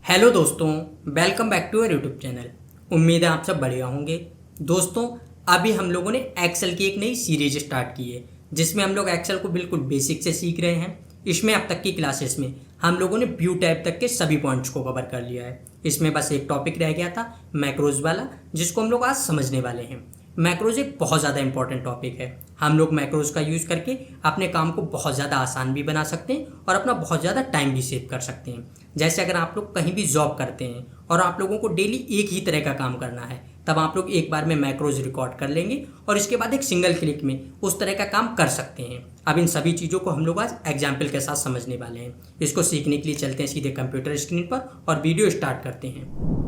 Hello दोस्तों, welcome back to our YouTube channel. उम्मीद है आप सब बढ़िया होंगे। दोस्तों, अभी हम लोगों ने एक्सेल की एक नई सीरीज स्टार्ट की है जिसमें हम लोग एक्सेल को बिल्कुल बेसिक से सीख रहे हैं। इसमें अब तक की क्लासेस में हम लोगों ने व्यू टैब तक के सभी पॉइंट्स को कवर कर लिया है। इसमें बस एक टॉपिक रह गया था, मैक्रोज वाला, जिसको हम लोग आज समझने वाले हैं। मैक्रोज एक बहुत ज़्यादा इंपॉर्टेंट टॉपिक है। हम लोग मैक्रोज का यूज़ करके अपने काम को बहुत ज़्यादा आसान भी बना सकते हैं और अपना बहुत ज़्यादा टाइम भी सेव कर सकते हैं। जैसे अगर आप लोग कहीं भी जॉब करते हैं और आप लोगों को डेली एक ही तरह का काम करना है, तब आप लोग एक बार में मैक्रोज रिकॉर्ड कर लेंगे और इसके बाद एक सिंगल क्लिक में उस तरह का काम कर सकते हैं। अब इन सभी चीज़ों को हम लोग आज एग्जाम्पल के साथ समझने वाले हैं। इसको सीखने के लिए चलते हैं सीधे कंप्यूटर स्क्रीन पर और वीडियो स्टार्ट करते हैं।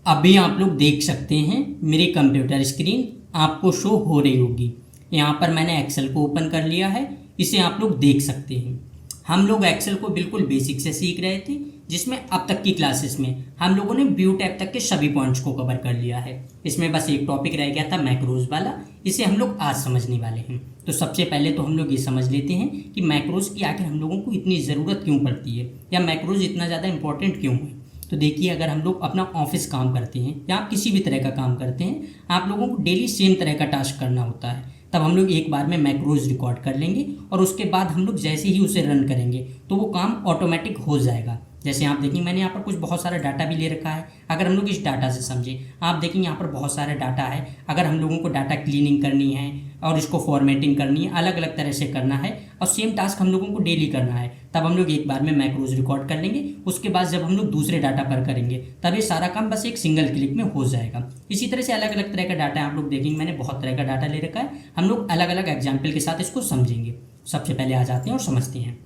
अभी आप लोग देख सकते हैं मेरी कंप्यूटर स्क्रीन आपको शो हो रही होगी। यहाँ पर मैंने एक्सेल को ओपन कर लिया है, इसे आप लोग देख सकते हैं। हम लोग एक्सेल को बिल्कुल बेसिक से सीख रहे थे, जिसमें अब तक की क्लासेस में हम लोगों ने व्यू टैब तक के सभी पॉइंट्स को कवर कर लिया है। इसमें बस एक टॉपिक रह गया था मैक्रोज वाला, इसे हम लोग आज समझने वाले हैं। तो सबसे पहले तो हम लोग ये समझ लेते हैं कि मैक्रोज की आखिर हम लोगों को इतनी ज़रूरत क्यों पड़ती है या मैक्रोज इतना ज़्यादा इंपॉर्टेंट क्यों है। तो देखिए, अगर हम लोग अपना ऑफिस काम करते हैं या आप किसी भी तरह का काम करते हैं, आप लोगों को डेली सेम तरह का टास्क करना होता है, तब हम लोग एक बार में मैक्रोज रिकॉर्ड कर लेंगे और उसके बाद हम लोग जैसे ही उसे रन करेंगे तो वो काम ऑटोमेटिक हो जाएगा। जैसे आप देखेंगे, मैंने यहाँ पर कुछ बहुत सारा डाटा भी ले रखा है। अगर हम लोग इस डाटा से समझें, आप देखेंगे यहाँ पर बहुत सारा डाटा है। अगर हम लोगों को डाटा क्लीनिंग करनी है और इसको फॉर्मेटिंग करनी है, अलग अलग तरह से करना है और सेम टास्क हम लोगों को डेली करना है, तब हम लोग एक बार में मैक्रोज रिकॉर्ड कर लेंगे। उसके बाद जब हम लोग दूसरे डाटा पर करेंगे तब ये सारा काम बस एक सिंगल क्लिक में हो जाएगा। इसी तरह से अलग अलग तरह का डाटा आप लोग देखेंगे, मैंने बहुत तरह का डाटा ले रखा है। हम लोग अलग अलग एग्जाम्पल के साथ इसको समझेंगे। सबसे पहले आ जाते हैं और समझते हैं।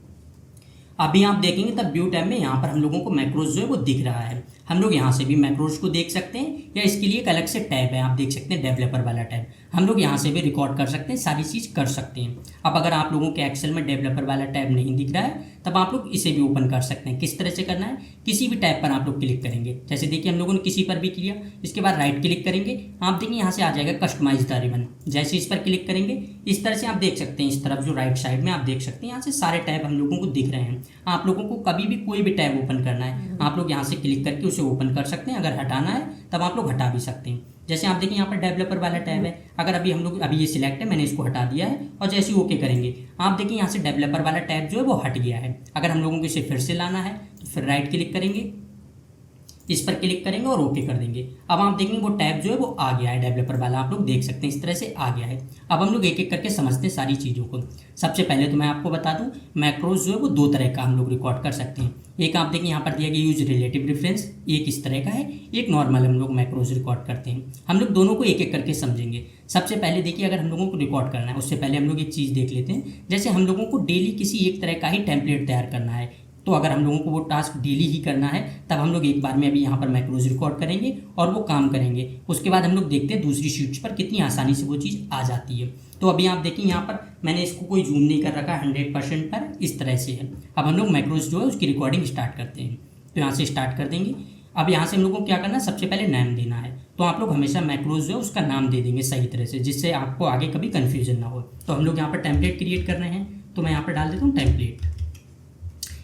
अभी आप देखेंगे तब व्यू टैब में यहाँ पर हम लोगों को मैक्रोज जो है वो दिख रहा है। हम लोग यहाँ से भी मैक्रोज को देख सकते हैं या इसके लिए एक अलग से टैब है, आप देख सकते हैं डेवलपर वाला टैब। हम लोग यहाँ से भी रिकॉर्ड कर सकते हैं, सारी चीज़ कर सकते हैं। अब अगर आप लोगों के एक्सेल में डेवलपर वाला टैब नहीं दिख रहा है, तब आप लोग इसे भी ओपन कर सकते हैं। किस तरह से करना है, किसी भी टैब पर आप लोग क्लिक करेंगे। जैसे देखिए, हम लोगों ने किसी पर भी किया, इसके बाद राइट क्लिक करेंगे, आप देखिए यहाँ से आ जाएगा कस्टमाइज द रिबन। जैसे इस पर क्लिक करेंगे, इस तरह से आप देख सकते हैं, इस तरफ जो राइट साइड में आप देख सकते हैं, यहाँ से सारे टैब हम लोगों को दिख रहे हैं। आप लोगों को कभी भी कोई भी टैब ओपन करना है, आप लोग यहाँ से क्लिक करके उसे ओपन कर सकते हैं। अगर हटाना है तब आप लोग हटा भी सकते हैं। जैसे आप देखिए, यहाँ पर डेवलपर वाला टैब है। अगर अभी ये सिलेक्ट है, मैंने इसको हटा दिया है और जैसे ही ओके करेंगे, आप देखिए यहाँ से डेवलपर वाला टैब जो है वो हट गया है। अगर हम लोगों को इसे फिर से लाना है तो फिर राइट क्लिक करेंगे, इस पर क्लिक करेंगे और ओके कर देंगे। अब आप देखेंगे वो टैब जो है वो आ गया है, डेवलपर वाला आप लोग देख सकते हैं, इस तरह से आ गया है। अब हम लोग एक एक करके समझते हैं सारी चीज़ों को। सबसे पहले तो मैं आपको बता दूं, मैक्रोज जो है वो दो तरह का हम लोग रिकॉर्ड कर सकते हैं। एक आप देखिए यहाँ पर दिया गया यूज रिलेटिव रेफरेंस, एक इस तरह का है, एक नॉर्मल हम लोग मैक्रोज रिकॉर्ड करते हैं। हम लोग दोनों को एक एक करके समझेंगे। सबसे पहले देखिए, अगर हम लोगों को रिकॉर्ड करना है उससे पहले हम लोग एक चीज़ देख लेते हैं। जैसे हम लोगों को डेली किसी एक तरह का ही टेम्पलेट तैयार करना है, तो अगर हम लोगों को वो टास्क डेली ही करना है, तब हम लोग एक बार में अभी यहाँ पर मैक्रोज रिकॉर्ड करेंगे और वो काम करेंगे। उसके बाद हम लोग देखते हैं दूसरी शीट्स पर कितनी आसानी से वो चीज़ आ जाती है। तो अभी आप देखिए, यहाँ पर मैंने इसको कोई जूम नहीं कर रखा, 100% पर इस तरह से है। अब हम लोग मैक्रोज जो है उसकी रिकॉर्डिंग स्टार्ट करते हैं। तो यहाँ से स्टार्ट कर देंगे। अब यहाँ से हम लोग को क्या करना है, सबसे पहले नाम देना है। तो आप लोग हमेशा मैक्रोज जो है उसका नाम दे देंगे सही तरह से, जिससे आपको आगे कभी कन्फ्यूजन ना हो। तो हम लोग यहाँ पर टेम्पलेट क्रिएट कर रहे हैं, तो मैं यहाँ पर डाल देता हूँ टेम्पलेट।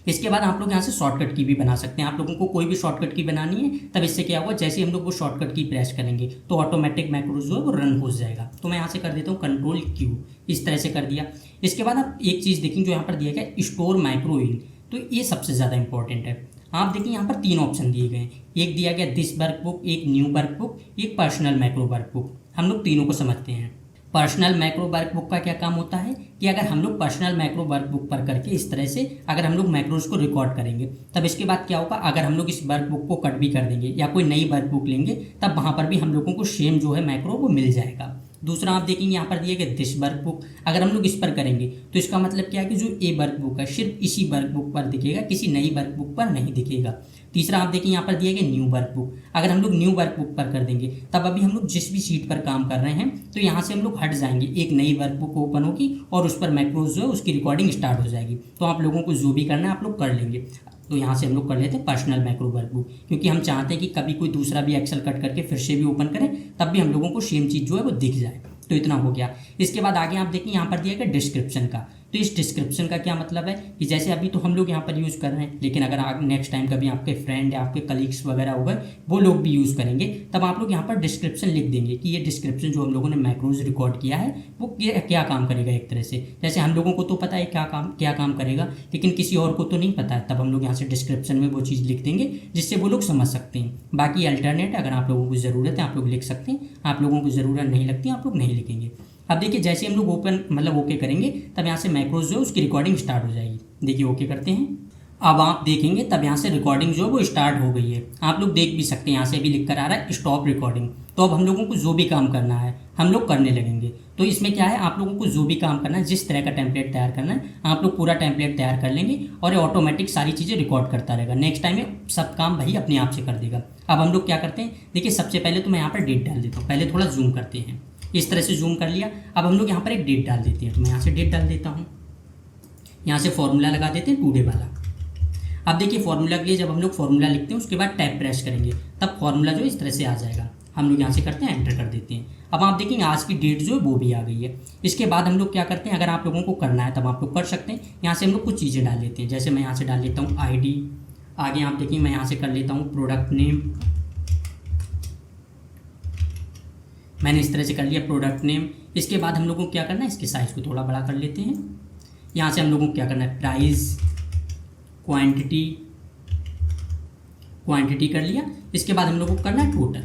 इसके बाद आप लोग यहाँ से शॉर्टकट की भी बना सकते हैं। आप लोगों को कोई भी शॉर्टकट की बनानी है, तब इससे क्या होगा, जैसे हम लोग वो शॉर्टकट की प्रेस करेंगे तो ऑटोमेटिक मैक्रोज जो है वो रन हो जाएगा। तो मैं यहाँ से कर देता हूँ कंट्रोल क्यू, इस तरह से कर दिया। इसके बाद आप एक चीज़ देखेंगे जो यहाँ पर दिया गया है, स्टोर माइक्रो इन। तो ये सबसे ज़्यादा इंपॉर्टेंट है। आप देखिए, यहाँ पर 3 ऑप्शन दिए गए हैं। एक दिया गया दिस वर्कबुक, एक न्यू वर्कबुक, एक पर्सनल मैक्रो वर्कबुक। हम लोग तीनों को समझते हैं। पर्सनल मैक्रो वर्कबुक का क्या काम होता है कि अगर हम लोग पर्सनल मैक्रो वर्कबुक पर करके इस तरह से अगर हम लोग मैक्रोज को रिकॉर्ड करेंगे, तब इसके बाद क्या होगा, अगर हम लोग इस वर्कबुक को कट भी कर देंगे या कोई नई वर्कबुक लेंगे, तब वहाँ पर भी हम लोगों को सेम जो है मैक्रो वो मिल जाएगा। दूसरा आप देखेंगे, यहाँ पर दिया गया दिस वर्कबुक। अगर हम लोग इस पर करेंगे तो इसका मतलब क्या है कि जो ए वर्कबुक है सिर्फ इसी वर्कबुक पर दिखेगा, किसी नई वर्कबुक पर नहीं दिखेगा। तीसरा आप देखिए, यहाँ पर दिया गया न्यू वर्कबुक। अगर हम लोग न्यू वर्कबुक पर कर देंगे, तब अभी हम लोग जिस भी शीट पर काम कर रहे हैं, तो यहाँ से हम लोग हट जाएंगे, एक नई वर्कबुक ओपन होगी और उस पर मैक्रोज जो है उसकी रिकॉर्डिंग स्टार्ट हो जाएगी। तो आप लोगों को जो भी करना है आप लोग कर लेंगे। तो यहाँ से हम लोग कर लेते हैं पर्सनल मैक्रो वर्कबुक, क्योंकि हम चाहते हैं कि कभी कोई दूसरा भी एक्सेल कट करके फिर से भी ओपन करें, तब भी हम लोगों को सेम चीज़ जो है वो दिख जाए। तो इतना हो गया। इसके बाद आगे आप देखिए, यहाँ पर दिया गया डिस्क्रिप्शन का। तो इस डिस्क्रिप्शन का क्या मतलब है कि जैसे अभी तो हम लोग यहाँ पर यूज़ कर रहे हैं, लेकिन अगर नेक्स्ट टाइम कभी आपके फ्रेंड या आपके कलीग्स वगैरह हो गए, वो लोग भी यूज़ करेंगे, तब आप लोग यहाँ पर डिस्क्रिप्शन लिख देंगे कि ये डिस्क्रिप्शन जो हम लोगों ने मैक्रोज रिकॉर्ड किया है वो क्या काम करेगा। एक तरह से जैसे हम लोगों को तो पता है क्या काम करेगा, लेकिन किसी और को तो नहीं पता है, तब हम लोग यहाँ से डिस्क्रिप्शन में वो चीज़ लिख देंगे जिससे वो लोग समझ सकते हैं। बाकी अल्टरनेट अगर आप लोगों को ज़रूरत है आप लोग लिख सकते हैं, आप लोगों को ज़रूरत नहीं लगती आप लोग नहीं लिखेंगे। अब देखिए जैसे हम लोग ओके करेंगे तब यहाँ से मैक्रोज जो है उसकी रिकॉर्डिंग स्टार्ट हो जाएगी। देखिए ओके करते हैं, अब आप देखेंगे तब यहाँ से रिकॉर्डिंग जो है वो स्टार्ट हो गई है। आप लोग देख भी सकते हैं यहाँ से अभी लिख कर आ रहा है स्टॉप रिकॉर्डिंग। तो अब हम लोगों को जो भी काम करना है हम लोग करने लगेंगे। तो इसमें क्या है, आप लोगों को जो भी काम करना है, जिस तरह का टेम्पलेट तैयार करना है, आप लोग पूरा टेम्पलेट तैयार कर लेंगे और ये ऑटोमेटिक सारी चीज़ें रिकॉर्ड करता रहेगा। नेक्स्ट टाइम में सब काम भाई अपने आप से कर देगा। अब हम लोग क्या करते हैं, देखिए सबसे पहले तो मैं यहाँ पर डेट डाल देता हूँ। पहले थोड़ा जूम करते हैं, इस तरह से जूम कर लिया। अब हम लोग यहाँ पर एक डेट डाल देते हैं, तो मैं यहाँ से डेट डाल देता हूँ। यहाँ से फॉर्मूला लगा देते हैं 2 डे वाला। अब देखिए फॉर्मूला के लिए जब हम लोग फॉर्मूला लिखते हैं उसके बाद टैब प्रेस करेंगे तब फॉर्मूला जो इस तरह से आ जाएगा। हम लोग यहाँ से करते हैं एंटर कर देते हैं। अब आप देखेंगे आज की डेट जो है वो भी आ गई है। इसके बाद हम लोग क्या करते हैं, अगर आप लोगों को करना है तब आप लोग कर सकते हैं। यहाँ से हम लोग कुछ चीज़ें डाल लेते हैं, जैसे मैं यहाँ से डाल लेता हूँ ID। आगे आप देखेंगे मैं यहाँ से कर लेता हूँ प्रोडक्ट नेम। मैंने इस तरह से कर लिया प्रोडक्ट नेम। इसके बाद हम लोगों को क्या करना है, इसके साइज़ को थोड़ा बड़ा कर लेते हैं। यहाँ से हम लोगों को क्या करना है, प्राइस, क्वांटिटी कर लिया। इसके बाद हम लोगों को करना है टोटल।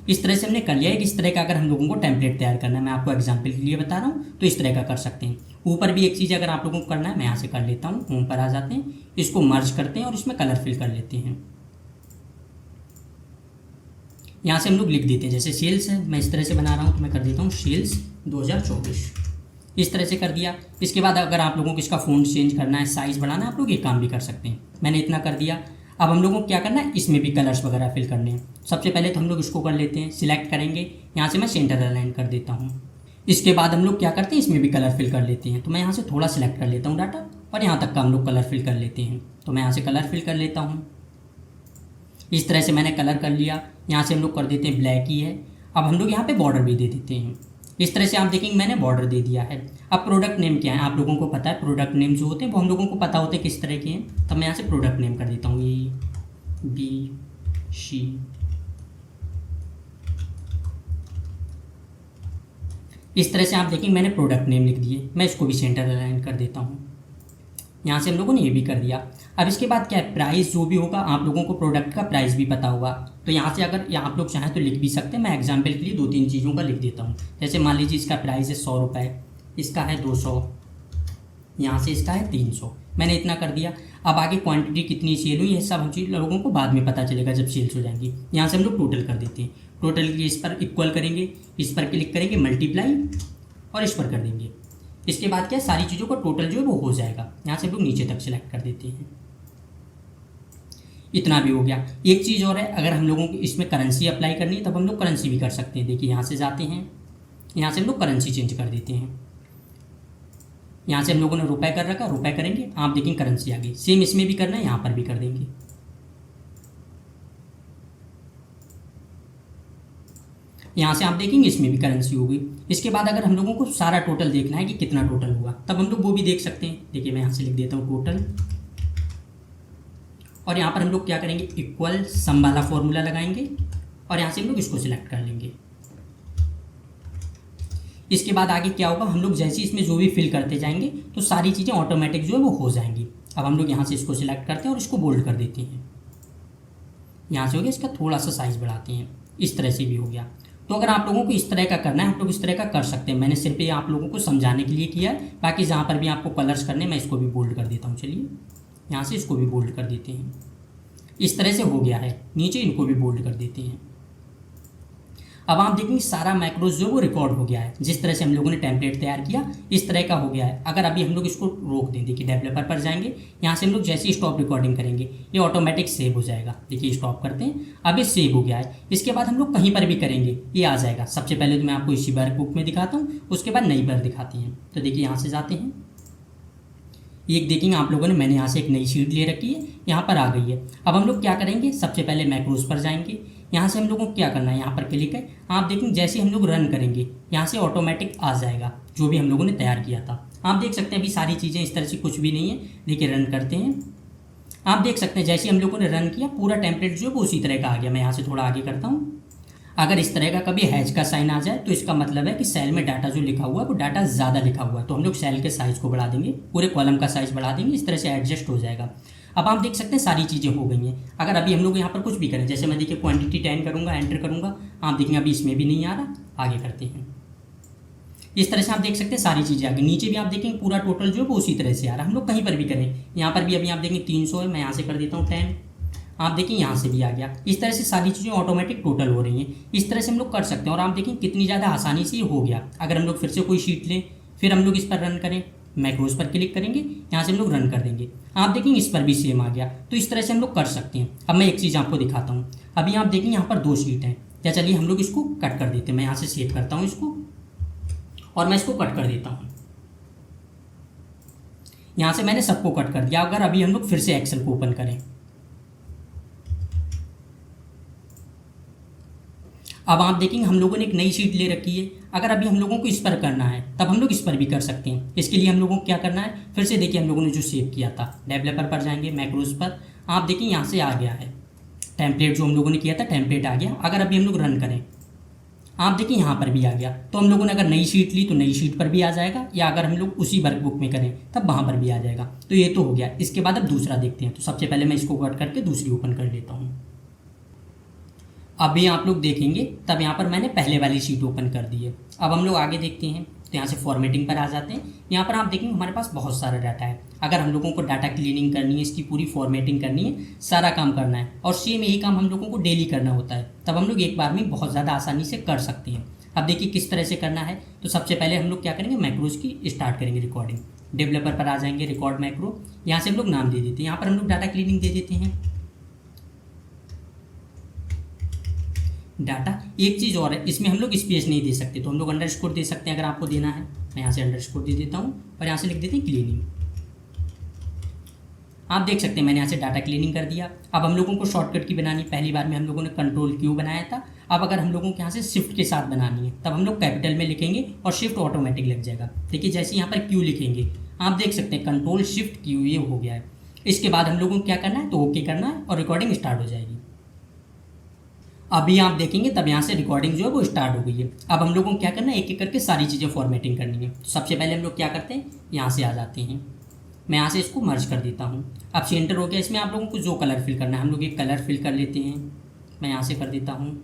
इस तरह से हमने कर लिया है कि इस तरह का अगर हम लोगों को टेम्पलेट तैयार करना है, मैं आपको एग्जांपल के लिए बता रहा हूँ, तो इस तरह का कर सकते हैं। ऊपर भी एक चीज़ अगर आप लोगों को करना है, मैं यहाँ से कर लेता हूँ, होम पर आ जाते हैं, इसको मर्ज करते हैं और इसमें कलर फिल कर लेते हैं। यहाँ से हम लोग लिख देते हैं, जैसे सेल्स है, मैं इस तरह से बना रहा हूँ तो मैं कर देता हूँ सेल्स 2024। इस तरह से कर दिया। इसके बाद अगर आप लोगों को इसका फ़ॉन्ट चेंज करना है, साइज़ बढ़ाना है, आप लोग ये काम भी कर सकते हैं। मैंने इतना कर दिया। अब हम लोगों को क्या करना है, इसमें भी कलर्स वगैरह फिल करने हैं। सबसे पहले तो हम लोग इसको कर लेते हैं, सिलेक्ट करेंगे, यहाँ से मैं सेंटर अलाइन कर देता हूँ। इसके बाद हम लोग क्या करते हैं, इसमें भी कलर फिल कर लेते हैं। तो मैं यहाँ से थोड़ा सिलेक्ट कर लेता हूँ डाटा और यहाँ तक का हम लोग कलर फिल कर लेते हैं। तो मैं यहाँ से कलर फिल कर लेता हूँ। इस तरह से मैंने कलर कर लिया। यहाँ से हम लोग कर देते हैं ब्लैक ही है। अब हम लोग यहाँ पे बॉर्डर भी दे देते हैं। इस तरह से आप देखेंगे मैंने बॉर्डर दे दिया है। अब प्रोडक्ट नेम क्या है, आप लोगों को पता है, प्रोडक्ट नेम जो होते हैं वो हम लोगों को पता होते हैं किस तरह के हैं। तब मैं यहाँ से प्रोडक्ट नेम कर देता हूँ ABC। इस तरह से आप देखेंगे मैंने प्रोडक्ट नेम लिख दिए। मैं इसको भी सेंटर अलाइन कर देता हूँ। यहाँ से हम लोगों ने ये भी कर दिया। अब इसके बाद क्या है, प्राइस जो भी होगा, आप लोगों को प्रोडक्ट का प्राइस भी पता होगा, तो यहाँ से अगर आप लोग चाहें तो लिख भी सकते हैं। मैं एग्जांपल के लिए 2-3 चीज़ों का लिख देता हूँ। जैसे मान लीजिए इसका प्राइस है 100 रुपये, इसका है 200, यहाँ से इसका है 300। मैंने इतना कर दिया। अब आगे क्वांटिटी कितनी सेल हुई, ये सब हम चीज़ लोगों को बाद में पता चलेगा जब सेल्स हो जाएंगी। यहाँ से हम लोग टोटल कर देते हैं। टोटल के लिए इस पर इक्वल करेंगे, इस पर क्लिक करेंगे, मल्टीप्लाई और इस पर कर देंगे। इसके बाद क्या, सारी चीज़ों का टोटल जो है वो हो जाएगा। यहाँ से हम लोग नीचे तक सिलेक्ट कर देते हैं। इतना भी हो गया। एक चीज़ और है, अगर हम लोगों को इसमें करेंसी अप्लाई करनी है तब हम लोग करेंसी भी कर सकते हैं। देखिए यहाँ से जाते हैं, यहाँ से हम लोग करेंसी चेंज कर देते हैं। यहाँ से हम लोगों ने रुपए कर रखा, रुपए करेंगे, आप देखेंगे करेंसी आ गई। सेम इसमें भी करना है, यहाँ पर भी कर देंगे। यहाँ से आप देखेंगे इसमें भी करेंसी होगी। इसके बाद अगर हम लोगों को सारा टोटल देखना है कि कितना टोटल हुआ, तब हम लोग वो भी देख सकते हैं। देखिए मैं यहाँ से लिख देता हूँ टोटल, और यहाँ पर हम लोग क्या करेंगे, इक्वल सम वाला फॉर्मूला लगाएंगे और यहाँ से हम लोग इसको सिलेक्ट कर लेंगे। इसके बाद आगे क्या होगा, हम लोग जैसे इसमें जो भी फिल करते जाएंगे तो सारी चीज़ें ऑटोमेटिक जो है वो हो जाएंगी। अब हम लोग यहाँ से इसको सिलेक्ट करते हैं और इसको बोल्ड कर देते हैं। यहाँ से हो गया, इसका थोड़ा सा साइज़ बढ़ाते हैं। इस तरह से भी हो गया। तो अगर आप लोगों को इस तरह का करना है, आप लोग इस तरह का कर सकते हैं। मैंने सिर्फ ये आप लोगों को समझाने के लिए किया है। बाकी जहाँ पर भी आपको कलर्स करने, मैं इसको भी बोल्ड कर देता हूँ। चलिए यहाँ से इसको भी बोल्ड कर देते हैं। इस तरह से हो गया है। नीचे इनको भी बोल्ड कर देते हैं। अब आप देखेंगे सारा मैक्रोज जो वो रिकॉर्ड हो गया है। जिस तरह से हम लोगों ने टेम्पलेट तैयार किया इस तरह का हो गया है। अगर अभी हम लोग इसको रोक दें, देखिए डेवलपर पर जाएंगे, यहाँ से हम लोग जैसे ही स्टॉप रिकॉर्डिंग करेंगे ये ऑटोमेटिक सेव हो जाएगा। देखिए स्टॉप करते हैं, अब ये सेव हो गया है। इसके बाद हम लोग कहीं पर भी करेंगे ये आ जाएगा। सबसे पहले तो मैं आपको इसी वर्कबुक में दिखाता हूँ, उसके बाद नई बार दिखाती हैं। तो देखिए यहाँ से जाते हैं, एक देखेंगे आप लोगों ने, मैंने यहाँ से एक नई शीट ले रखी है, यहाँ पर आ गई है। अब हम लोग क्या करेंगे, सबसे पहले मैक्रोज पर जाएंगे। यहाँ से हम लोगों को क्या करना है, यहाँ पर क्लिक है। आप देखेंगे जैसे हम लोग रन करेंगे यहाँ से ऑटोमेटिक आ जाएगा जो भी हम लोगों ने तैयार किया था। आप देख सकते हैं अभी सारी चीज़ें इस तरह से कुछ भी नहीं है। देखिए रन करते हैं, आप देख सकते हैं जैसे हम लोगों ने रन किया पूरा टेम्पलेट जो है वो उसी तरह का आ गया। मैं यहाँ से थोड़ा आगे करता हूँ। अगर इस तरह का कभी हैश का साइन आ जाए तो इसका मतलब है कि सेल में डाटा जो लिखा हुआ है वो डाटा ज़्यादा लिखा हुआ है, तो हम लोग सेल के साइज़ को बढ़ा देंगे, पूरे कॉलम का साइज़ बढ़ा देंगे, इस तरह से एडजस्ट हो जाएगा। अब आप देख सकते हैं सारी चीज़ें हो गई हैं। अगर अभी हम लोग यहाँ पर कुछ भी करें, जैसे मैं देखिए क्वांटिटी 10 करूँगा, एंटर करूँगा, आप देखेंगे अभी इसमें भी नहीं आ रहा। आगे करते हैं, इस तरह से आप देख सकते हैं सारी चीज़ें आगे। नीचे भी आप देखेंगे पूरा टोटल जो है वो उसी तरह से आ रहा है। हम लोग कहीं पर भी करें, यहाँ पर भी अभी आप देखेंगे 300 है, मैं यहाँ से कर देता हूँ 10, आप देखिए यहाँ से भी आ गया। इस तरह से सारी चीज़ें ऑटोमेटिक टोटल हो रही हैं। इस तरह से हम लोग कर सकते हैं और आप देखें कितनी ज़्यादा आसानी से ये हो गया। अगर हम लोग फिर से कोई शीट लें, फिर हम लोग इस पर रन करें, मैक्रोज पर क्लिक करेंगे, यहाँ से हम लोग रन कर देंगे, आप देखेंगे इस पर भी सेम आ गया। तो इस तरह से हम लोग कर सकते हैं। अब मैं एक चीज़ आपको दिखाता हूँ। अभी आप देखेंगे यहाँ पर 2 शीट हैं, या चलिए हम लोग इसको कट कर देते हैं। मैं यहाँ से सेव करता हूँ इसको और मैं इसको कट कर देता हूँ। यहाँ से मैंने सबको कट कर दिया। अगर अभी हम लोग फिर से एक्सेल को ओपन करें, अब आप देखेंगे हम लोगों ने एक नई शीट ले रखी है। अगर अभी हम लोगों को इस पर करना है तब हम लोग इस पर भी कर सकते हैं। इसके लिए हम लोगों को क्या करना है, फिर से देखिए हम लोगों ने जो सेव किया था डेवलपर पर जाएंगे, मैक्रोज पर, आप देखिए यहाँ से आ गया है टेम्पलेट जो हम लोगों ने किया था, टेम्पलेट आ गया। अगर अभी हम लोग रन करें, आप देखिए यहाँ पर भी आ गया। तो हम लोगों ने अगर नई शीट ली तो नई शीट पर भी आ जाएगा, या अगर हम लोग उसी वर्कबुक में करें तब वहाँ पर भी आ जाएगा। तो ये तो हो गया। इसके बाद अब दूसरा देखते हैं। तो सबसे पहले मैं इसको कट करके दूसरी ओपन कर लेता हूँ। अभी आप लोग देखेंगे तब यहाँ पर मैंने पहले वाली शीट ओपन कर दी है। अब हम लोग आगे देखते हैं, तो यहाँ से फॉर्मेटिंग पर आ जाते हैं। यहाँ पर आप देखेंगे हमारे पास बहुत सारा डाटा है। अगर हम लोगों को डाटा क्लीनिंग करनी है, इसकी पूरी फॉर्मेटिंग करनी है, सारा काम करना है, और सेम यही काम हम लोगों को डेली करना होता है, तब हम लोग एक बार में बहुत ज़्यादा आसानी से कर सकते हैं। अब देखिए किस तरह से करना है। तो सबसे पहले हम लोग क्या करेंगे, मैक्रोज की स्टार्ट करेंगे रिकॉर्डिंग। डेवलपर पर आ जाएंगे, रिकॉर्ड मैक्रो, यहाँ से हम लोग नाम दे देते हैं। यहाँ पर हम लोग डाटा क्लीनिंग दे देते हैं। डाटा, एक चीज़ और है, इसमें हम लोग स्पेस नहीं दे सकते, तो हम लोग अंडरस्कोर दे सकते हैं अगर आपको देना है। मैं यहाँ से अंडरस्कोर दे देता हूँ और यहाँ से लिख देते हैं क्लीनिंग। आप देख सकते हैं मैंने यहाँ से डाटा क्लीनिंग कर दिया। अब हम लोगों को शॉर्टकट की बनानी, पहली बार में हम लोगों ने कंट्रोल क्यू बनाया था। अब अगर हम लोगों को यहाँ से शिफ्ट के साथ बनानी है तब हम लोग कैपिटल में लिखेंगे और शिफ्ट ऑटोमेटिक लग जाएगा। देखिए जैसे यहाँ पर क्यू लिखेंगे, आप देख सकते हैं कंट्रोल शिफ्ट क्यू, ये हो गया है। इसके बाद हम लोगों को क्या करना है, तो ओके करना है और रिकॉर्डिंग स्टार्ट हो जाएगी। अभी आप देखेंगे तब यहाँ से रिकॉर्डिंग जो है वो स्टार्ट हो गई है। अब हम लोगों को क्या करना है, एक एक करके सारी चीज़ें फॉर्मेटिंग करनी है। तो सबसे पहले हम लोग क्या करते हैं, यहाँ से आ जाते हैं। मैं यहाँ से इसको मर्ज कर देता हूँ। अब सेंटर हो गया। इसमें आप लोगों को जो कलर फिल करना है, हम लोग एक कलर फिल कर लेते हैं। मैं यहाँ से कर देता हूँ,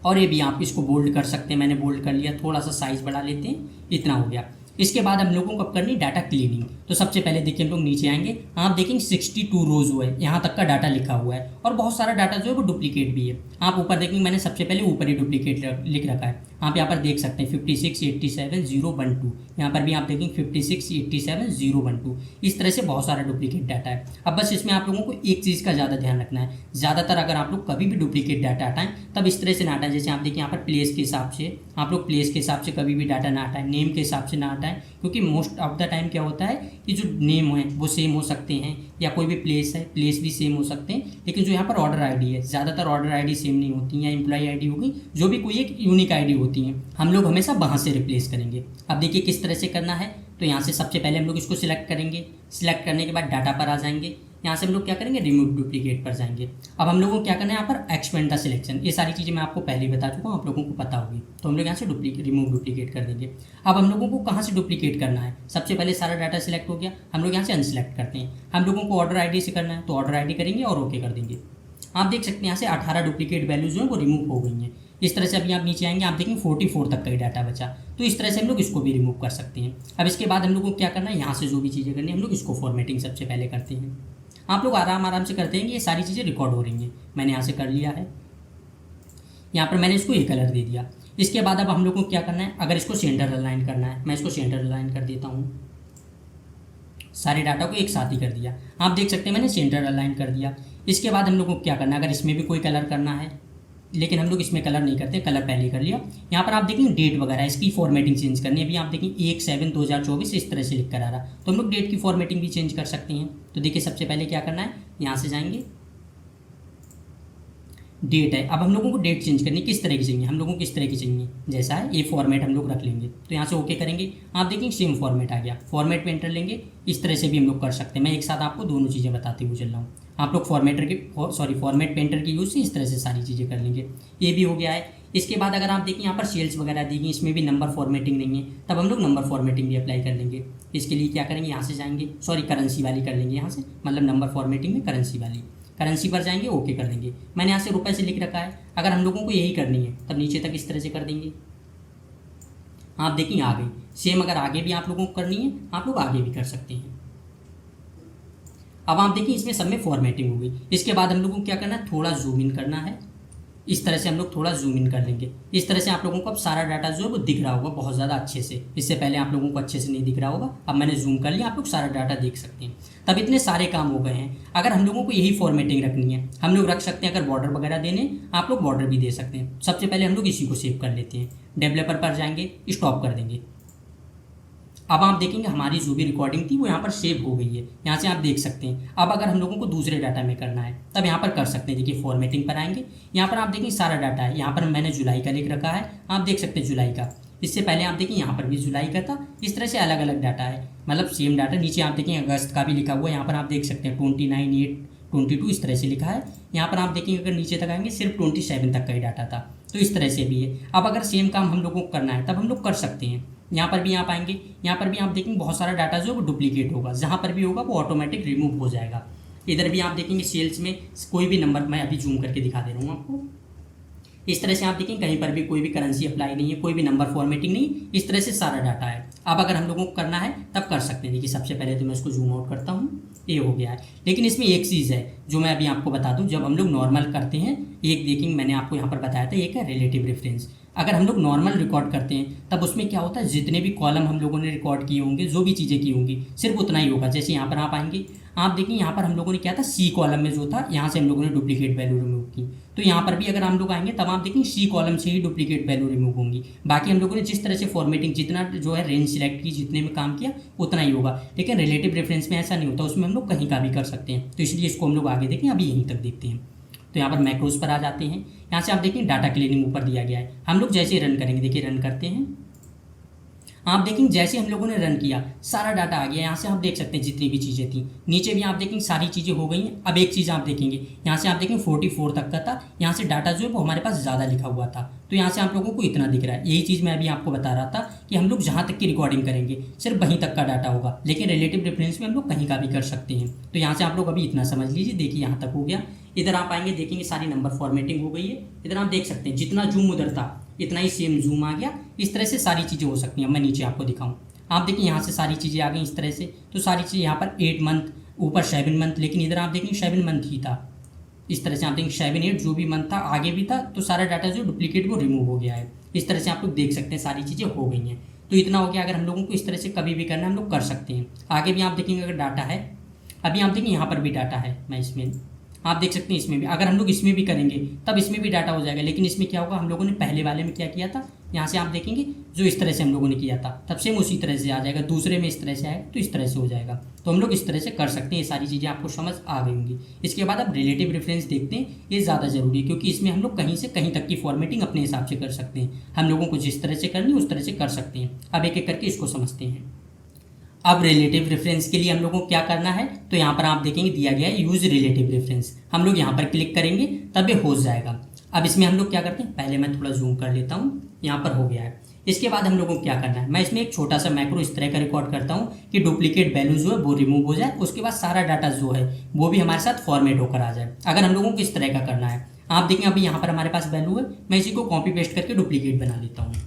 और ये भी आप इसको बोल्ड कर सकते हैं। मैंने बोल्ड कर लिया, थोड़ा सा साइज़ बढ़ा लेते हैं, इतना हो गया। इसके बाद हम लोगों को अब करनी डाटा क्लीनिंग। तो सबसे पहले देखिए हम लोग नीचे आएंगे, आप देखेंगे 62 रोज हुआ है, यहाँ तक का डाटा लिखा हुआ है, और बहुत सारा डाटा जो है वो डुप्लीकेट भी है। आप ऊपर देखेंगे मैंने सबसे पहले ऊपर ही डुप्लीकेट लिख रखा है। आप यहाँ पर देख सकते हैं 5687 012, यहाँ पर भी आप देखेंगे 5687 012। इस तरह से बहुत सारा डुप्लीकेट डाटा है। अब बस इसमें आप लोगों को एक चीज़ का ज़्यादा ध्यान रखना है, ज़्यादातर अगर आप लोग कभी भी डुप्लीकेट डाटा हटाएं तब इस तरह से ना हटाएं। जैसे आप देखिए यहाँ पर प्लेस के हिसाब से, आप लोग प्लेस के हिसाब से कभी भी डाटा ना हटाएं, नेम के हिसाब से ना हटाएं, क्योंकि मोस्ट ऑफ द टाइम क्या होता है कि जो नेम है वो सेम हो सकते हैं, या कोई भी प्लेस है, प्लेस भी सेम हो सकते हैं, लेकिन जो यहाँ पर ऑर्डर आईडी है, ज़्यादातर ऑर्डर आईडी सेम नहीं होती, या एम्प्लॉय आईडी होगी, जो भी कोई एक यूनिक आईडी होती है, हम लोग हमेशा वहाँ से रिप्लेस करेंगे। अब देखिए किस तरह से करना है। तो यहाँ से सबसे पहले हम लोग इसको सिलेक्ट करेंगे। सिलेक्ट करने के बाद डाटा पर आ जाएंगे। यहाँ से हम लोग क्या करेंगे, रिमूव डुप्लीकेट पर जाएंगे। अब हम लोगों को क्या करना है, यहाँ पर एक्सपेंड द सिलेक्शन, ये सारी चीज़ें मैं आपको पहले ही बता चुका हूँ, आप लोगों को पता होगी। तो हम लोग यहाँ से रिमूव डुप्लीकेट कर देंगे। अब हम लोगों को कहाँ से डुप्लीकेट करना है, सबसे पहले सारा डाटा सिलेक्ट हो गया, हम लोग यहाँ से अनसिलेक्ट करते हैं। हम लोगों को ऑर्डर आईडी से करना है, तो ऑर्डर आईडी करेंगे और ओके कर देंगे। आप देख सकते हैं यहाँ से 18 डुप्लीकेट वैल्यूज जो है वो रिमूव हो गई हैं। इस तरह से अभी आप नीचे आएंगे, आप देखेंगे 44 तक का ही डाटा बचा। तो इस तरह से हम लोग इसको भी रिमूव कर सकते हैं। अब इसके बाद हम लोग को क्या करना है, यहाँ से जो भी चीज़ें करनी है हम लोग इसको फॉर्मेटिंग सबसे पहले करते हैं। आप लोग आराम से करते हैं कि ये सारी चीज़ें रिकॉर्ड हो रही हैं। मैंने यहाँ से कर लिया है, यहाँ पर मैंने इसको ये कलर दे दिया। इसके बाद अब हम लोग को क्या करना है, अगर इसको सेंटर अलाइन करना है, मैं इसको सेंटर अलाइन कर देता हूँ। सारे डाटा को एक साथ ही कर दिया, आप देख सकते हैं मैंने सेंटर अलाइन कर दिया। इसके बाद हम लोग को क्या करना है, अगर इसमें भी कोई कलर करना है, लेकिन हम लोग इसमें कलर नहीं करते, कलर पहले ही कर लिया। यहाँ पर आप देखेंगे डेट वगैरह, इसकी फॉर्मेटिंग चेंज करनी है। अभी आप देखेंगे 1/7/2024 इस तरह से लिख कर आ रहा, तो हम लोग डेट की फॉर्मेटिंग भी चेंज कर सकते हैं। तो देखिए सबसे पहले क्या करना है, यहाँ से जाएंगे, डेट है। अब हम लोगों को डेट चेंज करनी किस तरह की चाहिए, हम लोगों को किस तरह की चाहिए, जैसा है ये फॉर्मेट हम लोग रख लेंगे। तो यहाँ से ओके करेंगे, आप देखेंगे सेम फॉर्मेट आ गया। फॉर्मेट पे एंटर लेंगे, इस तरह से भी हम लोग कर सकते हैं। मैं एक साथ आपको दोनों चीज़ें बताते हुए चल रहा हूँ। आप लोग फॉर्मेट पे एंटर के यूज़ से इस तरह से सारी चीज़ें कर लेंगे। ये भी हो गया है। इसके बाद अगर आप देखें यहाँ पर सेल्स वगैरह दी गई, इसमें भी नंबर फॉर्मेटिंग नहीं है, तब हम लोग नंबर फॉर्मेटिंग भी अप्लाई कर लेंगे। इसके लिए क्या करेंगे, यहाँ से जाएंगे, करेंसी वाली कर लेंगे यहाँ से, मतलब नंबर फॉर्मेटिंग में करेंसी वाली, करेंसी पर जाएंगे, ओके कर देंगे। मैंने यहाँ से रुपए से लिख रखा है। अगर हम लोगों को यही करनी है तब नीचे तक इस तरह से कर देंगे। आप देखिए आ गई। सेम अगर आगे भी आप लोगों को करनी है, आप लोग आगे भी कर सकते हैं। अब आप देखिए इसमें सब में फॉर्मेटिंग हो गई। इसके बाद हम लोगों को क्या करना है, थोड़ा जूम इन करना है। इस तरह से हम लोग थोड़ा जूम इन कर लेंगे। इस तरह से आप लोगों को अब सारा डाटा जो है वो दिख रहा होगा बहुत ज़्यादा अच्छे से। इससे पहले आप लोगों को अच्छे से नहीं दिख रहा होगा, अब मैंने जूम कर लिया, आप लोग सारा डाटा देख सकते हैं। तब इतने सारे काम हो गए हैं। अगर हम लोगों को यही फॉर्मेटिंग रखनी है, हम लोग रख सकते हैं। अगर बॉर्डर वगैरह देने, आप लोग बॉर्डर भी दे सकते हैं। सबसे पहले हम लोग इसी को सेव कर लेते हैं। डेवलपर पर जाएंगे, स्टॉप कर देंगे। अब आप देखेंगे हमारी जो भी रिकॉर्डिंग थी वो यहाँ पर सेव हो गई है। यहाँ से आप देख सकते हैं। अब अगर हम लोगों को दूसरे डाटा में करना है तब यहाँ पर कर सकते हैं। देखिए फॉर्मेटिंग पर आएंगे, यहाँ पर आप देखेंगे सारा डाटा है। यहाँ पर मैंने जुलाई का लिख रखा है, आप देख सकते हैं जुलाई का। इससे पहले आप देखिए यहाँ पर भी जुलाई का था। इस तरह से अलग अलग डाटा है, मतलब सेम डाटा। नीचे आप देखेंगे अगस्त का भी लिखा हुआ है, यहाँ पर आप देख सकते हैं 29/8/22 इस तरह से लिखा है। यहाँ पर आप देखेंगे अगर नीचे तक आएंगे सिर्फ 27 तक का ही डाटा था, तो इस तरह से भी है। अब अगर सेम काम हम लोगों को करना है तब हम लोग कर सकते हैं। यहाँ पर भी आप आएंगे, यहाँ पर भी आप देखेंगे बहुत सारा डाटा जो है वो डुप्लीकेट होगा। जहाँ पर भी होगा वो ऑटोमेटिक रिमूव हो जाएगा। इधर भी आप देखेंगे सेल्स में कोई भी नंबर, मैं अभी जूम करके दिखा दे रहा हूँ आपको। इस तरह से आप देखेंगे कहीं पर भी कोई भी करेंसी अप्लाई नहीं है, कोई भी नंबर फॉर्मेटिंग नहीं, इस तरह से सारा डाटा है। अब अगर हम लोगों को करना है तब कर सकते हैं। देखिए सबसे पहले तो मैं इसको जूम आउट करता हूँ, ये हो गया है। लेकिन इसमें एक चीज़ है जो मैं अभी आपको बता दूँ, जब हम लोग नॉर्मल करते हैं, एक देखेंगे मैंने आपको यहाँ पर बताया था, एक है रिलेटिव रेफरेंस। अगर हम लोग नॉर्मल रिकॉर्ड करते हैं तब उसमें क्या होता है, जितने भी कॉलम हम लोगों ने रिकॉर्ड किए होंगे, जो भी चीज़ें की होंगी, सिर्फ उतना ही होगा। जैसे यहाँ पर आप आएंगे, आप देखिए यहाँ पर हम लोगों ने क्या था, सी कॉलम में जो था यहाँ से हम लोगों ने डुप्लीकेट वैल्यू रिमूव की। तो यहाँ पर भी अगर हम लोग आएंगे तब आप देखेंगे सी कॉलम से ही डुप्लीकेट वैल्यू रिमूव होंगी। बाकी हम लोगों ने जिस तरह से फॉर्मेटिंग, जितना जो है रेंज सिलेक्ट की, जितने में काम किया उतना ही होगा। लेकिन रिलेटिव रेफरेंस में ऐसा नहीं होता, उसमें हम लोग कहीं का भी कर सकते हैं। तो इसलिए इसको हम लोग आगे देखें, अभी यहीं तक देखते हैं। तो यहाँ पर मैक्रोज पर आ जाते हैं। यहाँ से आप देखें डाटा क्लीनिंग ऊपर दिया गया है। हम लोग जैसे रन करेंगे, देखिए रन करते हैं, आप देखेंगे जैसे हम लोगों ने रन किया सारा डाटा आ गया। यहाँ से आप देख सकते हैं जितनी भी चीज़ें थी, नीचे भी आप देखेंगे सारी चीज़ें हो गई हैं। अब एक चीज़ आप देखेंगे, यहाँ से आप देखेंगे 44 तक का था, यहाँ से डाटा जो है वो हमारे पास ज़्यादा लिखा हुआ था, तो यहाँ से आप लोगों को इतना दिख रहा है। यही चीज़ मैं अभी आपको बता रहा था कि हम लोग जहाँ तक की रिकॉर्डिंग करेंगे सिर्फ वहीं तक का डाटा होगा, लेकिन रिलेटिव रेफरेंस में हम लोग कहीं का भी कर सकते हैं। तो यहाँ से आप लोग अभी इतना समझ लीजिए। देखिए यहाँ तक हो गया। इधर आप आएंगे, देखेंगे सारी नंबर फॉर्मेटिंग हो गई है। इधर आप देख सकते हैं जितना जूम उधर था इतना ही सेम जूम आ गया। इस तरह से सारी चीज़ें हो सकती हैं। मैं नीचे आपको दिखाऊं, आप देखिए यहाँ से सारी चीज़ें आ गई इस तरह से। तो सारी चीज़ें यहाँ पर 8 मंथ, ऊपर 7 मंथ, लेकिन इधर आप देखेंगे 7 मंथ ही था। इस तरह से आप देखेंगे 7, 8 जो भी मंथ था आगे भी था, तो सारा डाटा जो डुप्लीकेट वो रिमूव हो गया है। इस तरह से आप लोग देख सकते हैं सारी चीज़ें हो गई हैं। तो इतना हो गया। अगर हम लोगों को इस तरह से कभी भी करना है हम लोग कर सकते हैं। आगे भी आप देखेंगे अगर डाटा है, अभी आप देखेंगे यहाँ पर भी डाटा है, मैं इसमें आप देख सकते हैं इसमें भी। अगर हम लोग इसमें भी करेंगे तब इसमें भी डाटा हो जाएगा। लेकिन इसमें क्या होगा, हम लोगों ने पहले वाले में क्या किया था, यहाँ से आप देखेंगे जो इस तरह से हम लोगों ने किया था तब सेम उसी तरह से आ जाएगा। दूसरे में इस तरह से आए तो इस तरह से हो जाएगा। तो हम लोग इस तरह से कर सकते हैं। ये सारी चीज़ें आपको समझ आ गई होंगी। इसके बाद आप रिलेटिव रेफरेंस देखते हैं, ये ज़्यादा जरूरी है क्योंकि इसमें हम लोग कहीं से कहीं तक की फॉर्मेटिंग अपने हिसाब से कर सकते हैं। हम लोगों को जिस तरह से करनी है उस तरह से कर सकते हैं। अब एक एक करके इसको समझते हैं। अब रिलेटिव रेफरेंस के लिए हम लोगों को क्या करना है, तो यहाँ पर आप देखेंगे दिया गया है यूज रिलेटिव रेफरेंस। हम लोग यहाँ पर क्लिक करेंगे तब ये हो जाएगा। अब इसमें हम लोग क्या करते हैं, पहले मैं थोड़ा जूम कर लेता हूँ, यहाँ पर हो गया है। इसके बाद हम लोगों को क्या करना है, मैं इसमें एक छोटा सा मैक्रो इस तरह का रिकॉर्ड करता हूँ कि डुप्लीकेट वैल्यू जो है वो रिमूव हो जाए। उसके बाद सारा डाटा जो है वो भी हमारे साथ फॉर्मेट होकर आ जाए। अगर हम लोगों को इस तरह का करना है, आप देखें अभी यहाँ पर हमारे पास वैल्यू है, मैं इसी को कॉपी पेस्ट करके डुप्लीकेट बना लेता हूँ।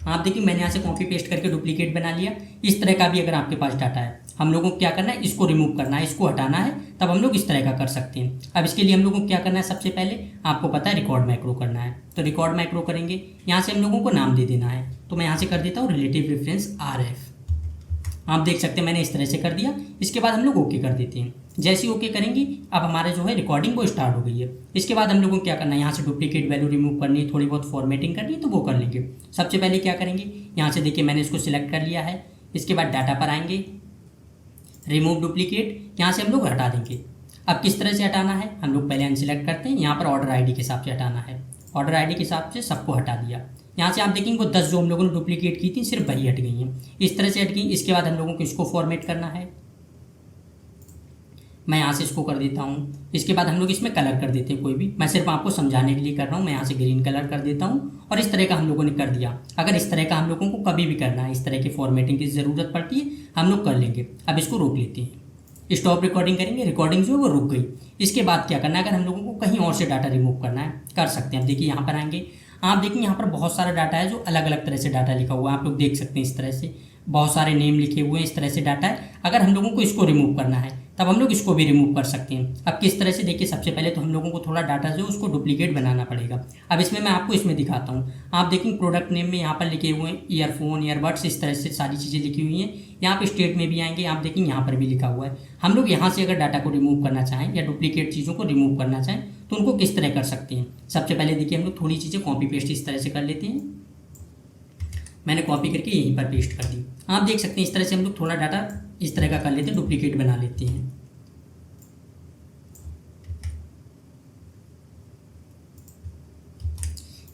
आप देखिए मैंने यहाँ से कॉपी पेस्ट करके डुप्लीकेट बना लिया। इस तरह का भी अगर आपके पास डाटा है, हम लोगों को क्या करना है, इसको रिमूव करना है, इसको हटाना है, तब हम लोग इस तरह का कर सकते हैं। अब इसके लिए हम लोगों को क्या करना है, सबसे पहले आपको पता है रिकॉर्ड मैक्रो करना है। तो रिकॉर्ड मैक्रो करेंगे, यहाँ से हम लोगों को नाम दे देना है। तो मैं यहाँ से कर देता हूँ रिलेटिव रेफरेंस RF। आप देख सकते हैं मैंने इस तरह से कर दिया। इसके बाद हम लोग ओके कर देते हैं। जैसे ही ओके करेंगे अब हमारे जो है रिकॉर्डिंग वो स्टार्ट हो गई है। इसके बाद हम लोगों को क्या करना है, यहाँ से डुप्लीकेट वैल्यू रिमूव करनी है, थोड़ी बहुत फॉर्मेटिंग करनी है, तो वो कर लेंगे। सबसे पहले क्या करेंगे, यहाँ से देखिए मैंने इसको सिलेक्ट कर लिया है। इसके बाद डाटा पर आएंगे, रिमूव डुप्लीकेट, यहाँ से हम लोग हटा देंगे। अब किस तरह से हटाना है, हम लोग पहले अनसिलेक्ट करते हैं, यहाँ पर ऑर्डर आईडी के हिसाब से हटाना है। ऑर्डर आईडी के हिसाब से सबको हटा दिया। यहाँ से आप देखेंगे वो 10 जो हम लोगों ने डुप्लीकेट की थी सिर्फ वही हट गई हैं, इस तरह से हट गई। इसके बाद हम लोगों को इसको फॉर्मेट करना है, मैं यहाँ से इसको कर देता हूँ। इसके बाद हम लोग इसमें कलर कर देते हैं कोई भी, मैं सिर्फ आपको समझाने के लिए कर रहा हूँ। मैं यहाँ से ग्रीन कलर कर देता हूँ और इस तरह का हम लोगों ने कर दिया। अगर इस तरह का हम लोगों को कभी भी करना है, इस तरह की फॉर्मेटिंग की ज़रूरत पड़ती है, हम लोग कर लेंगे। अब इसको रोक लेते हैं, स्टॉप रिकॉर्डिंग करेंगे, रिकॉर्डिंग जो है वो रुक गई। इसके बाद क्या करना है, अगर हम लोगों को कहीं और से डाटा रिमूव करना है कर सकते हैं। अब देखिए यहाँ पर आएंगे, आप देखेंगे यहाँ पर बहुत सारा डाटा है जो अलग अलग तरह से डाटा लिखा हुआ है, आप लोग देख सकते हैं। इस तरह से बहुत सारे नेम लिखे हुए हैं, इस तरह से डाटा है। अगर हम लोगों को इसको रिमूव करना है तब हम लोग इसको भी रिमूव कर सकते हैं। अब किस तरह से, देखिए सबसे पहले तो हम लोगों को थोड़ा डाटा जो उसको डुप्लीकेट बनाना पड़ेगा। अब इसमें मैं आपको इसमें दिखाता हूँ। आप देखेंगे प्रोडक्ट नेम में यहाँ पर लिखे हुए हैं ईयरफोन, ईयरबड्स, इस तरह से सारी चीज़ें लिखी हुई हैं। यहाँ पे स्टेट में भी आएंगे, आप देखेंगे यहाँ पर भी लिखा हुआ है। हम लोग यहाँ से अगर डाटा को रिमूव करना चाहें या डुप्लीकेट चीज़ों को रिमूव करना चाहें तो उनको किस तरह कर सकते हैं। सबसे पहले देखिए हम लोग थोड़ी चीज़ें कॉपी पेस्ट इस तरह से कर लेते हैं। मैंने कॉपी करके यहीं पर पेस्ट कर दी। आप देख सकते हैं इस तरह से हम लोग थोड़ा डाटा इस तरह का कर लेते हैं, डुप्लीकेट बना लेते हैं।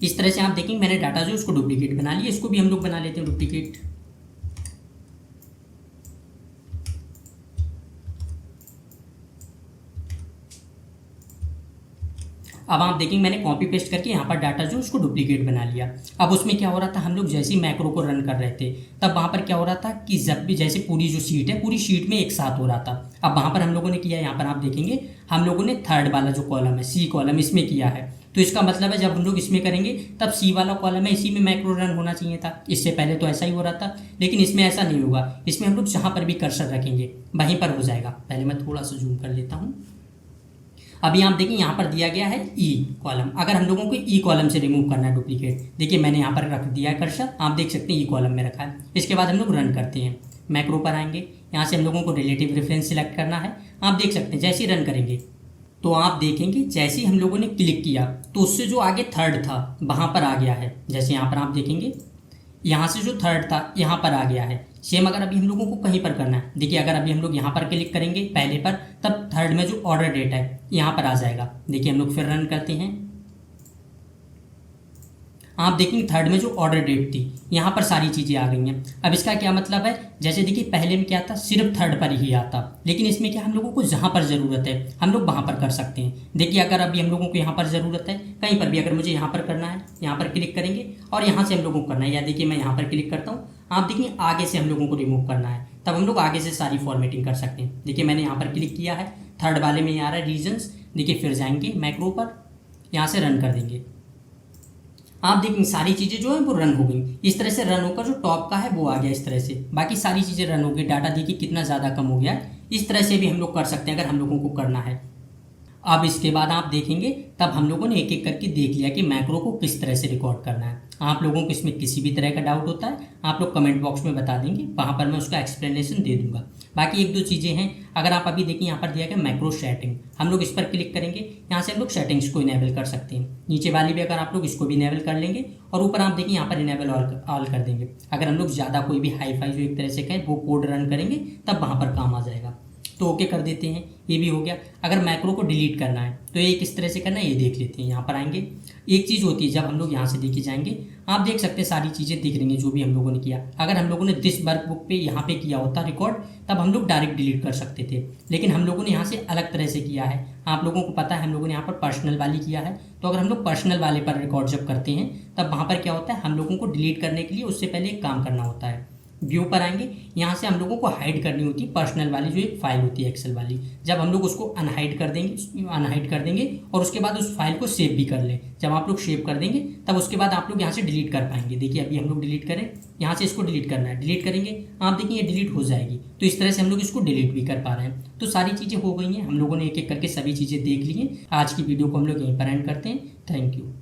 इस तरह से आप देखेंगे मैंने डाटा जो उसको डुप्लीकेट बना लिया, इसको भी हम लोग बना लेते हैं डुप्लीकेट। अब आप देखेंगे मैंने कॉपी पेस्ट करके यहाँ पर डाटा जो उसको डुप्लीकेट बना लिया। अब उसमें क्या हो रहा था, हम लोग जैसे ही मैक्रो को रन कर रहे थे तब वहाँ पर क्या हो रहा था कि जब भी जैसे पूरी जो शीट है पूरी शीट में एक साथ हो रहा था। अब वहाँ पर हम लोगों ने किया, यहाँ पर आप देखेंगे हम लोगों ने थर्ड वाला जो कॉलम है सी कॉलम इसमें किया है। तो इसका मतलब है जब हम लोग इसमें करेंगे तब सी वाला कॉलम है इसी में मैक्रो रन होना चाहिए था। इससे पहले तो ऐसा ही हो रहा था, लेकिन इसमें ऐसा नहीं होगा। इसमें हम लोग जहाँ पर भी कर्सर रखेंगे वहीं पर हो जाएगा। पहले मैं थोड़ा सा जूम कर लेता हूँ। अभी आप देखिए यहाँ पर दिया गया है ई कॉलम। अगर हम लोगों को ई कॉलम से रिमूव करना है डुप्लीकेट, देखिए मैंने यहाँ पर रख दिया है कर्सर, आप देख सकते हैं ई कॉलम में रखा है। इसके बाद हम लोग रन करते हैं, मैक्रो पर आएंगे, यहाँ से हम लोगों को रिलेटिव रेफरेंस सिलेक्ट करना है। आप देख सकते हैं जैसे ही रन करेंगे तो आप देखेंगे जैसे ही हम लोगों ने क्लिक किया तो उससे जो आगे थर्ड था वहाँ पर आ गया है। जैसे यहाँ पर आप देखेंगे यहाँ से जो थर्ड था यहाँ पर आ गया है। सेम अगर अभी हम लोगों को कहीं पर करना है, देखिए अगर अभी हम लोग यहाँ पर क्लिक करेंगे पहले पर तब थर्ड में जो ऑर्डर डेट है यहाँ पर आ जाएगा। देखिए हम लोग फिर रन करते हैं, आप देखेंगे थर्ड में जो ऑर्डर डेट थी यहाँ पर सारी चीज़ें आ गई हैं। अब इसका क्या मतलब है, जैसे देखिए पहले में क्या था सिर्फ थर्ड पर ही आता, लेकिन इसमें क्या हम लोगों को जहाँ पर ज़रूरत है हम लोग वहाँ पर कर सकते हैं। देखिए अगर अभी हम लोगों को यहाँ पर ज़रूरत है कहीं पर भी, अगर मुझे यहाँ पर करना है यहाँ पर क्लिक करेंगे और यहाँ से हम लोगों को करना है, या देखिए मैं यहाँ पर क्लिक करता हूँ, आप देखिए आगे से हम लोगों को रिमूव करना है तब हम लोग आगे से सारी फॉर्मेटिंग कर सकते हैं। देखिए मैंने यहाँ पर क्लिक किया है, थर्ड वाले में आ रहा है रीजन्स। देखिए फिर जाएंगे मैक्रो पर, यहाँ से रन कर देंगे, आप देखेंगे सारी चीज़ें जो है वो रन हो गई। इस तरह से रन होकर जो टॉप का है वो आ गया इस तरह से, बाकी सारी चीज़ें रन हो गई। डाटा देखिए कितना ज़्यादा कम हो गया। इस तरह से भी हम लोग कर सकते हैं अगर हम लोगों को करना है। अब इसके बाद आप देखेंगे तब हम लोगों ने एक एक करके देख लिया कि मैक्रो को किस तरह से रिकॉर्ड करना है। आप लोगों को इसमें किसी भी तरह का डाउट होता है आप लोग कमेंट बॉक्स में बता देंगे, वहाँ पर मैं उसका एक्सप्लेनेशन दे दूंगा। बाकी एक दो चीज़ें हैं, अगर आप अभी देखिए यहाँ पर दिया गया मैक्रो सेटिंग, हम लोग इस पर क्लिक करेंगे, यहाँ से हम लोग सेटिंग्स को इनेबल कर सकते हैं। नीचे वाली भी अगर आप लोग इसको भी इनेबल कर लेंगे और ऊपर आप देखिए यहाँ पर इनेबल ऑल कर देंगे। अगर हम लोग ज़्यादा कोई भी हाई फाई जो एक तरह से कहें वो कोड रन करेंगे तब वहाँ पर काम आ जाएगा। तो ओके कर देते हैं, ये भी हो गया। अगर मैक्रो को डिलीट करना है तो ये किस तरह से करना है ये देख लेते हैं। यहाँ पर आएंगे, एक चीज़ होती है जब हम लोग यहाँ से देखे जाएंगे आप देख सकते हैं सारी चीज़ें दिख रही हैं जो भी हम लोगों ने किया। अगर हम लोगों ने दिस वर्कबुक पे यहाँ पे किया होता रिकॉर्ड तब हम लोग डायरेक्ट डिलीट कर सकते थे, लेकिन हम लोगों ने यहाँ से अलग तरह से किया है। आप लोगों को पता है हम लोगों ने यहाँ पर पर्सनल वाली किया है, तो अगर हम लोग पर्सनल वाले पर रिकॉर्ड जब करते हैं तब वहाँ पर क्या होता है, हम लोगों को डिलीट करने के लिए उससे पहले एक काम करना होता है। व्यू पर आएंगे, यहाँ से हम लोगों को हाइड करनी होती है पर्सनल वाली जो एक फाइल होती है एक्सेल वाली। जब हम लोग उसको अनहाइड कर देंगे और उसके बाद उस फाइल को सेव भी कर लें। जब आप लोग सेव कर देंगे तब उसके बाद आप लोग यहाँ से डिलीट कर पाएंगे। देखिए अभी हम लोग डिलीट करें, यहाँ से इसको डिलीट करना है, डिलीट करेंगे आप देखिए ये डिलीट हो जाएगी। तो इस तरह से हम लोग इसको डिलीट भी कर पा रहे हैं। तो सारी चीज़ें हो गई हैं, हम लोगों ने एक एक करके सभी चीज़ें देख ली हैं। आज की वीडियो को हम लोग यहीं पर एंड करते हैं। Thank you.